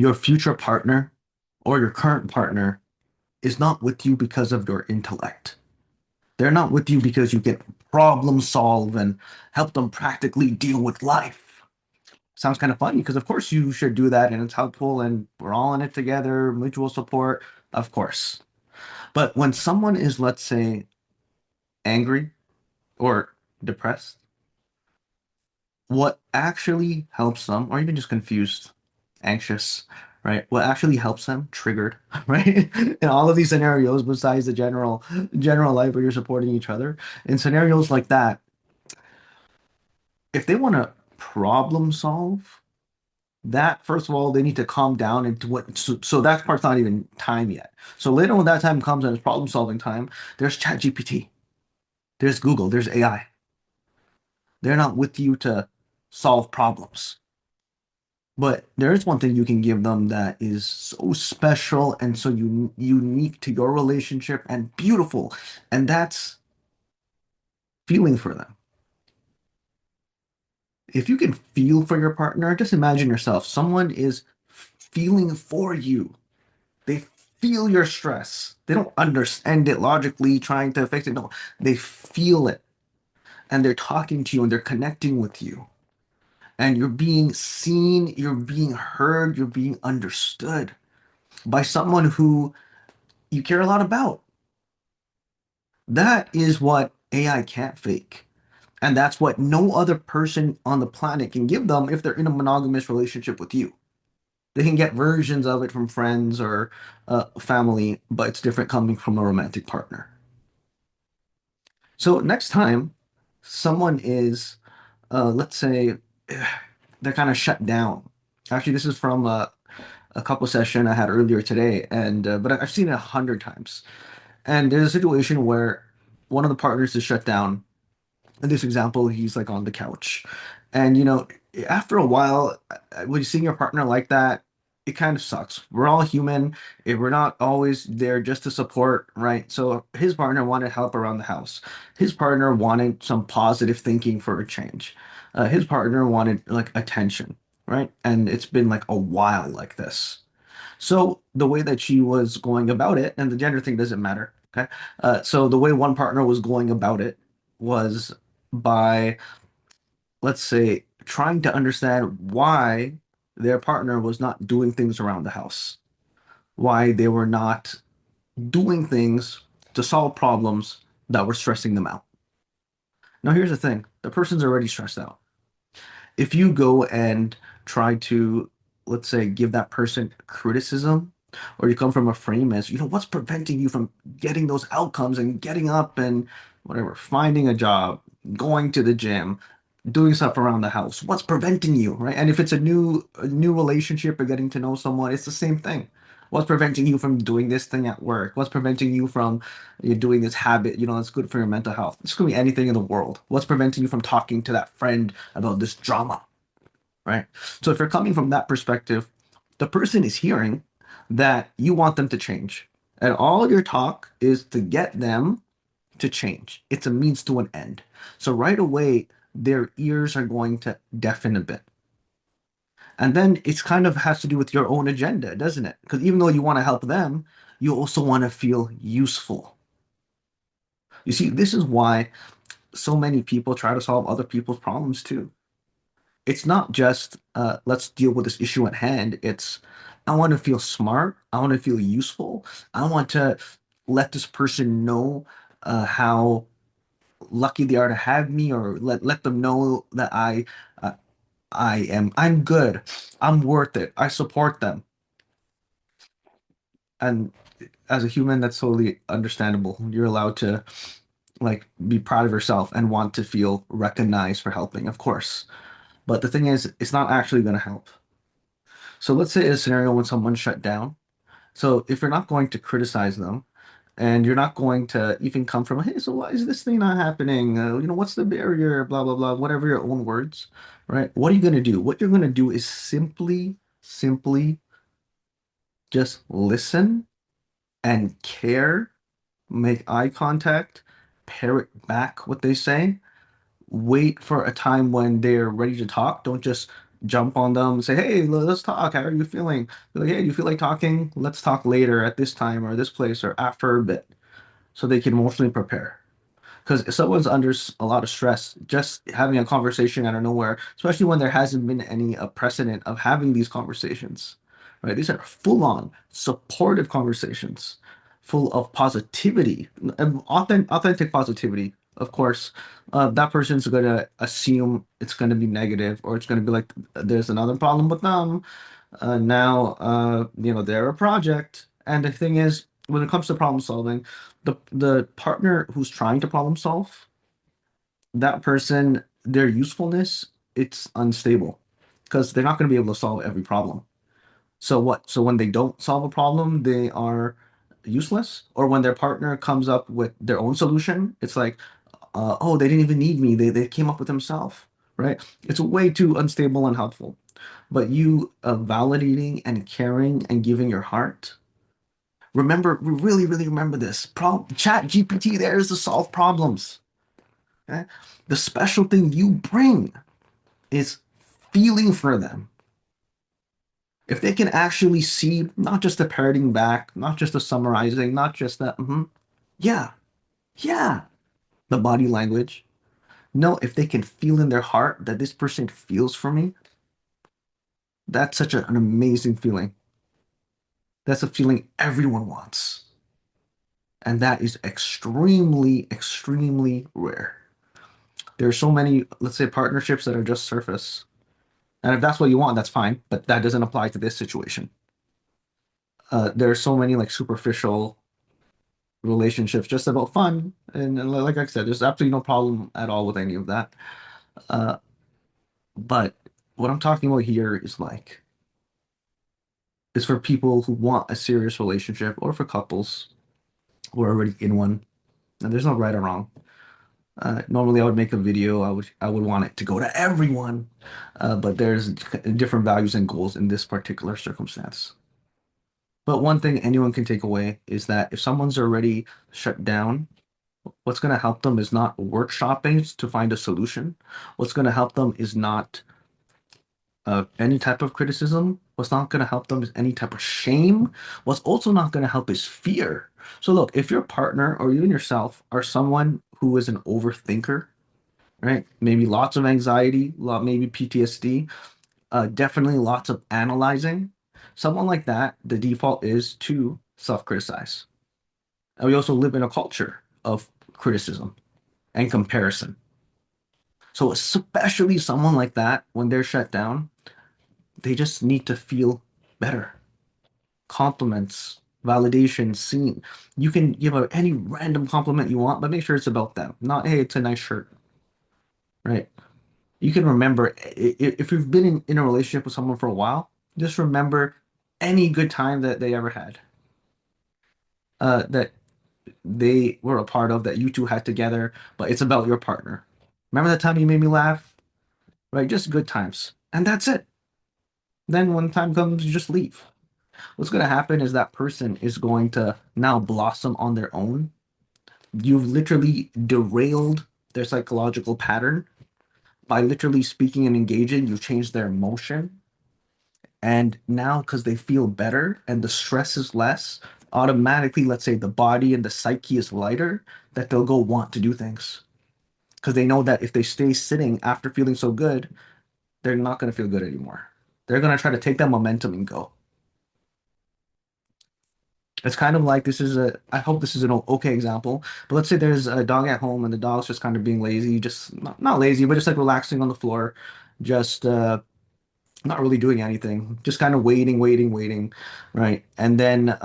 Your future partner or your current partner is not with you because of your intellect. They're not with you because you can problem solve and help them practically deal with life. Sounds kind of funny because, of course, you should do that and it's helpful and we're all in it together, mutual support, of course. But when someone is, let's say, angry or depressed, what actually helps them, or even just confused, anxious, right? What actually helps them, triggered, right? In all of these scenarios, besides the general life where you're supporting each other, in scenarios like that, if they want to problem solve, that first of all, they need to calm down into so that part's not even time yet. So later when that time comes and it's problem solving time, there's ChatGPT, there's Google, there's AI. They're not with you to solve problems. But there is one thing you can give them that is so special and so unique to your relationship and beautiful, and that's feeling for them. If you can feel for your partner, just imagine yourself. Someone is feeling for you. They feel your stress. They don't understand it logically, trying to fix it. No, they feel it and they're talking to you and they're connecting with you. And you're being seen, you're being heard, you're being understood by someone who you care a lot about. That is what AI can't fake. And that's what no other person on the planet can give them if they're in a monogamous relationship with you. They can get versions of it from friends or family, but it's different coming from a romantic partner. So next time someone is, let's say, they're kind of shut down. Actually, this is from a couple session I had earlier today, and but I've seen it 100 times. And there's a situation where one of the partners is shut down. In this example, he's like on the couch. And after a while, when you seeing your partner like that, it kind of sucks. We're all human. If we're not always there just to support, right? So his partner wanted help around the house. His partner wanted some positive thinking for a change. His partner wanted like attention, right? And it's been like a while like this. So the way that she was going about it, and the gender thing doesn't matter, okay? So the way one partner was going about it was by, let's say, trying to understand why their partner was not doing things around the house, why they were not doing things to solve problems that were stressing them out. Now, here's the thing, the person's already stressed out. If you go and try to, let's say, give that person criticism, or you come from a frame as, what's preventing you from getting those outcomes and getting up and whatever, finding a job, going to the gym, doing stuff around the house. What's preventing you, right? And if it's a new relationship or getting to know someone, it's the same thing. What's preventing you from doing this thing at work? What's preventing you from you doing this habit, that's good for your mental health? This could be anything in the world. What's preventing you from talking to that friend about this drama, right? So if you're coming from that perspective, the person is hearing that you want them to change. And all your talk is to get them to change. It's a means to an end. So right away, their ears are going to deafen a bit. And then it's kind of has to do with your own agenda, doesn't it? Because even though you want to help them, you also want to feel useful. You see, this is why so many people try to solve other people's problems too. It's not just let's deal with this issue at hand. It's I want to feel smart. I want to feel useful. I want to let this person know how lucky they are to have me, or let them know that uh, I'm good. I'm worth it. I support them. And as a human, that's totally understandable. You're allowed to like be proud of yourself and want to feel recognized for helping, of course. But the thing is, it's not actually going to help. So let's say a scenario when someone's shut down. So if you're not going to criticize them and you're not going to even come from, hey, so why is this thing not happening? What's the barrier? Blah, blah, blah, whatever your own words, right? What are you going to do? What you're going to do is simply just listen and care, make eye contact, parrot back what they say, wait for a time when they're ready to talk. Don't just jump on them, say, "Hey, let's talk. How are you feeling?" Be like, "Hey, do you feel like talking? Let's talk later at this time or this place or after a bit," so they can emotionally prepare. Because if someone's under a lot of stress, just having a conversation out of nowhere, especially when there hasn't been any precedent of having these conversations, right? These are full-on supportive conversations, full of positivity, and authentic positivity. Of course, that person's gonna assume it's gonna be negative, or it's gonna be like, "There's another problem with them. Now, they're a project." And the thing is, when it comes to problem solving, the partner who's trying to problem solve, that person, their usefulness, it's unstable because they're not going to be able to solve every problem. So what? So when they don't solve a problem, they are useless. Or when their partner comes up with their own solution, it's like, oh, they didn't even need me. They came up with themselves, right? It's way too unstable and helpful. But you validating and caring and giving your heart. Remember, really, really remember this. Chat GPT there is to solve problems. Okay? The special thing you bring is feeling for them. If they can actually see not just the parroting back, not just the summarizing, not just that, yeah, yeah, the body language. No, if they can feel in their heart that this person feels for me, that's such an amazing feeling. That's a feeling everyone wants. And that is extremely, extremely rare. There are so many, let's say, partnerships that are just surface. And if that's what you want, that's fine. But that doesn't apply to this situation. There are so many like superficial relationships just about fun. And like I said, there's absolutely no problem at all with any of that. Uh, but what I'm talking about here is for people who want a serious relationship or for couples who are already in one. And there's no right or wrong. Normally, I would make a video. I would want it to go to everyone, but there's different values and goals in this particular circumstance. But one thing anyone can take away is that if someone's already shut down, what's going to help them is not workshopping to find a solution. What's going to help them is not any type of criticism. What's not going to help them is any type of shame. What's also not going to help is fear. So look, if your partner or you and yourself are someone who is an overthinker, right? Maybe lots of anxiety, maybe PTSD, definitely lots of analyzing. Someone like that, the default is to self-criticize. And we also live in a culture of criticism and comparison. So especially someone like that, when they're shut down, they just need to feel better. Compliments, validation, seen. You can give any random compliment you want, but make sure it's about them. Not, hey, it's a nice shirt, right? You can remember if you've been in a relationship with someone for a while, just remember any good time that they ever had, that they were a part of, that you two had together, but it's about your partner. Remember that time you made me laugh? Right? Just good times. And that's it. Then when time comes, you just leave. What's going to happen is that person is going to now blossom on their own. You've literally derailed their psychological pattern by literally speaking and engaging. You've changed their emotion. And now, because they feel better and the stress is less, automatically, let's say the body and the psyche is lighter, that they'll go want to do things. Because they know that if they stay sitting after feeling so good, they're not going to feel good anymore. They're going to try to take that momentum and go. It's kind of like I hope this is an okay example, but let's say there's a dog at home and the dog's just kind of being lazy, just not lazy, but just like relaxing on the floor, just not really doing anything, just kind of waiting, waiting, waiting, right? And then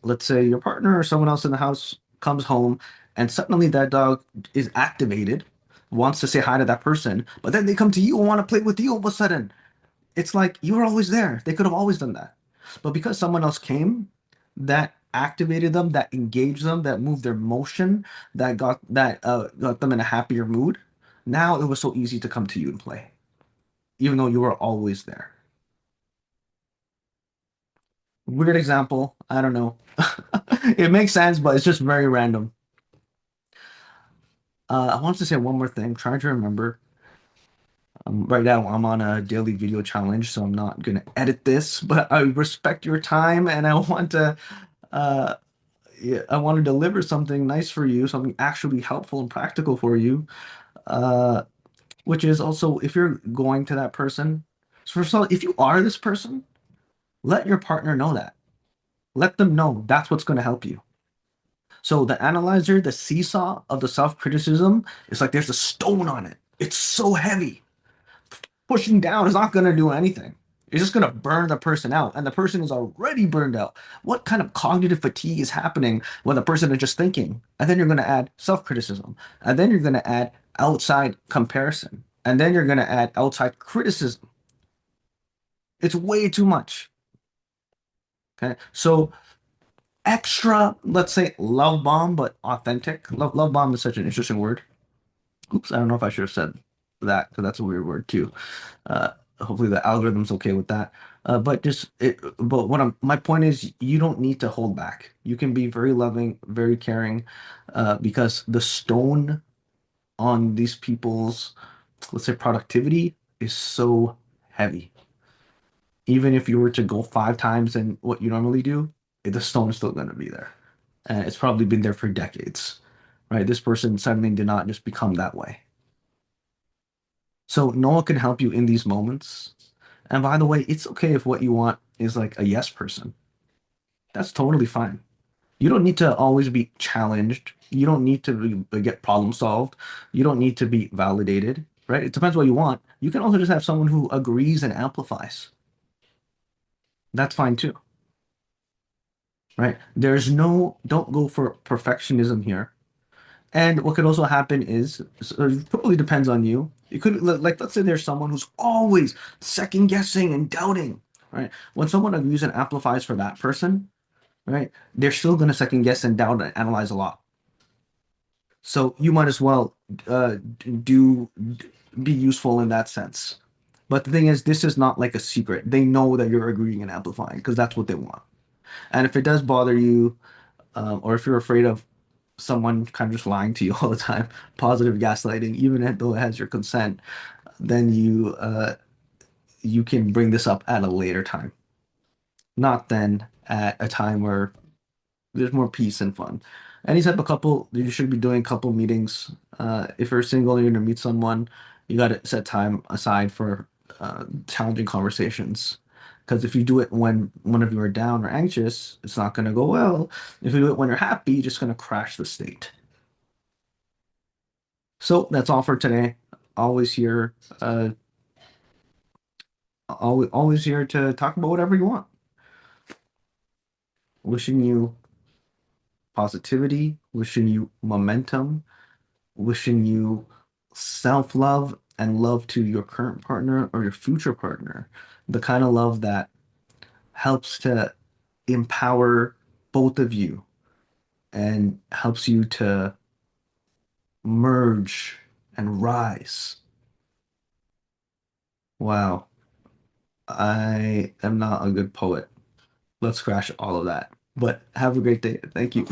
let's say your partner or someone else in the house comes home and suddenly that dog is activated, wants to say hi to that person, but then they come to you and want to play with you all of a sudden. It's like you were always there. They could have always done that. But because someone else came, that activated them, that engaged them, that moved their motion, that got them in a happier mood. Now it was so easy to come to you and play, even though you were always there. Weird example. I don't know. It makes sense, but it's just very random. I wanted to say one more thing. Trying to remember. Right now, I'm on a daily video challenge, so I'm not gonna edit this, but I respect your time and I want to uh yeah, I want to deliver something nice for you, something actually helpful and practical for you. Uh which is also if you're going to that person, so first of all, if you are this person, let your partner know that. Let them know that's what's going to help you. So the analyzer, the seesaw of the self-criticism, is like there's a stone on it. It's so heavy. Pushing down is not going to do anything. It's just going to burn the person out, and the person is already burned out. What kind of cognitive fatigue is happening when the person is just thinking? And then you're going to add self-criticism, and then you're going to add outside comparison, and then you're going to add outside criticism. It's way too much. Okay, so extra, let's say love bomb, but authentic. Love bomb is such an interesting word. Oops, I don't know if I should have said that because that's a weird word too. Uh, hopefully the algorithm's okay with that. But my point is, you don't need to hold back. You can be very loving, very caring, because the stone on these people's, let's say, productivity is so heavy. Even if you were to go 5 times in what you normally do, the stone is still going to be there. And it's probably been there for decades, right? This person suddenly did not just become that way. So no one can help you in these moments. And by the way, it's okay if what you want is like a yes person. That's totally fine. You don't need to always be challenged. You don't need to get problem solved. You don't need to be validated, right? It depends what you want. You can also just have someone who agrees and amplifies. That's fine too, right? Don't go for perfectionism here. And what could also happen is, so it probably depends on you. It could, like, let's say there's someone who's always second guessing and doubting, right? When someone agrees and amplifies for that person, right, they're still going to second guess and doubt and analyze a lot. So you might as well do be useful in that sense. But the thing is, this is not like a secret. They know that you're agreeing and amplifying because that's what they want. And if it does bother you, or if you're afraid of someone kind of just lying to you all the time, positive gaslighting, even though it has your consent, then you can bring this up at a later time, not then at a time where there's more peace and fun. Any type of couple, you should be doing couple meetings. If you're single and you're gonna meet someone, you got to set time aside for challenging conversations. Because if you do it when one of you are down or anxious, it's not gonna go well. If you do it when you're happy, you're just gonna crash the state. So that's all for today. Always here, always here to talk about whatever you want. Wishing you positivity, wishing you momentum, wishing you self-love and love to your current partner or your future partner. The kind of love that helps to empower both of you and helps you to merge and rise. Wow, I am not a good poet. Let's crash all of that. But have a great day. Thank you.